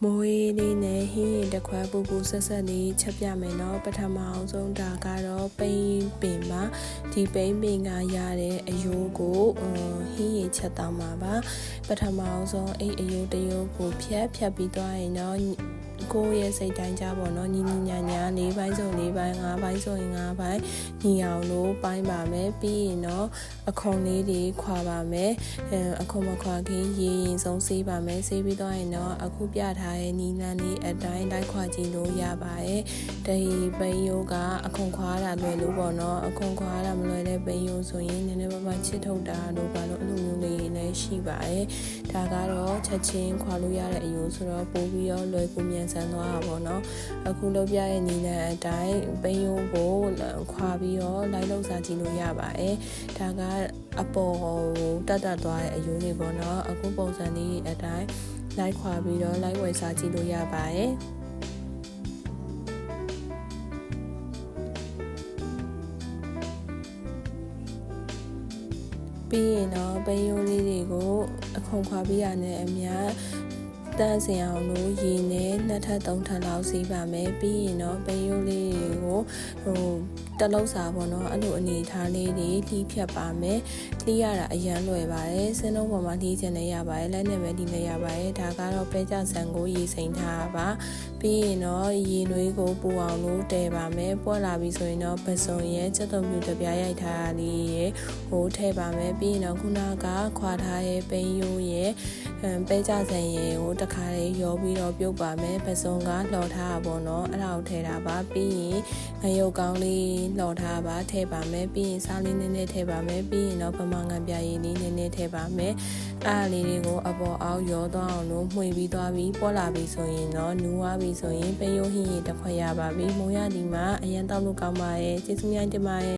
မိုးရေးလေးနဲ့ဟင်းရင်တစ်ခွက်ပူပူဆက်ဆက်လေးချက်ပြမယ်နော်ပထမအောင်ဆုံးဒါကတော့ပိန်းပင်ပါဒီပိန်းပင်ကရတဲ့အယိုးကိုဟင်းရင်ချက်တောင်းပါပါပထမအောင်ဆုံးအဲ့အယိုးတစ်ယိုးကိုဖြတ်ပြီးသွားရင်တော့ကိုယ့်ရဲ့စိတ်တိုင်းကြပေါ့နော်ညီညာ၄ပိုင်းဆို၄ပိုင်း၅ပိုင်းဆိုရင်၅ပိုင်းညီအောင်လို့ပိုင်းပါမယ်ပြီးရင်တော့အခွန်လေးတွေခွာပါမယ်အခွန်မခွာခင်ရေရင်ဆုံးဆေးပါမယ်ဆေးပြီးတော့ရင်တော့အခုပြထားတဲ့ညီလန်းလေးအတိုင်းလိုက်ခွာကြည့်လို့ရပါတယ်ဒီပိန်ယိုကအခွန်ခွာတာလွယ်လို့ပေါ့နော်အခွန်ခွာတာမလွယ်တဲ့ပိန်ယိုဆိုရင်နည်းနည်းပါးချစ်ထုတ်တာလို့ပါလို့အဲ့လိုမျိုးလေးလည်းရှိပါတယ်ဒါကတော့ချက်ချင်းခွာလို့ရတဲ့အယိုးဆိုတော့ပို့ပြီးတော့လွယ်ကူမြန်ဆန်သွားတာပေါ့နော်အခုလုပ်ပြရဲ့နီလန်အတိုင်းပိန်ယိုကိုခွာပြီးတော့လိုက်လုပ်စားကြည့်လို့ရပါတယ်ဒါကအပေါ်တက်သွားတဲ့အယိုးတွေပေါ့နော်အခုပုံစံလေးအတိုင်းလိုက်ခွာပြီးတော့လိုက်ဝယ်စားကြည့်လို့ရပါတယ်ပြီးရင်တော့ပိန်ယိုလေးတွေကိုအခွန်ခွာပြီးရတဲ့အမြတ်တန်းစင်အောင်လို့ရေနဲ့2ထပ်3ထပ်လောက်စီးပါမယ်ပြီးရင်တော့ပိန်ယိုလေးတွေကိုတလုံးစာပေါ့နော်အဲ့လိုအနေထားလေးတွေလှီးဖြတ်ပါမယ်လှီးရတာအရန်လွယ်ပါတယ်စင်းလုံးပေါ်မှာလှီးချင်လည်းရပါတယ်လက်နဲ့ပဲလှီးလည်းရပါတယ်ဒါကတော့ပဲကြဆန်ကိုရေစိမ်ထားပါပြီးရင်တော့ရေနွေးကိုပူအောင်လို့တည်ပါမယ်ပွက်လာပြီဆိုရင်တော့ပစုံရဲ့ချက်သွန်ပြူတပြားရိုက်ထားတာလေးရဲ့ဟိုထည့်ပါမယ်ပြီးရင်တော့ခုနကခွာထားရဲ့ပိန်ယိုရဲ့ပဲကြဆန်ရဲ့ကိုတခါလေးရောပြီးတော့ပြုတ်ပါမယ်ပစုံကလှော်ထားတာပေါ့နော်အဲ့ဒါကိုထည့်တာပါပြီးရင်ငရုတ်ကောင်းလေးလှော်ထားပါထည့်ပါမယ်ပြီးရင်စားလေးနည်းနည်းထည့်ပါမယ်ပြီးရင်တော့ဗမာငံပြာရည်လေးနည်းနည်းထည့်ပါမယ်အားလေးတွေကိုအပေါ်အောက်ရောသွားအောင်လို့မှွေပြီးသွားပြီးပေါ်လာပြီဆိုရင်တော့နူးသွားပြီဆိုရင်ပိန်ယိုဟင်းရည်တစ်ခွက်ရပါပြီမိုးရဒီမှာအရင်တောက်လို့ကောင်းပါရဲ့ကျေးဇူးများတင်ပါတယ်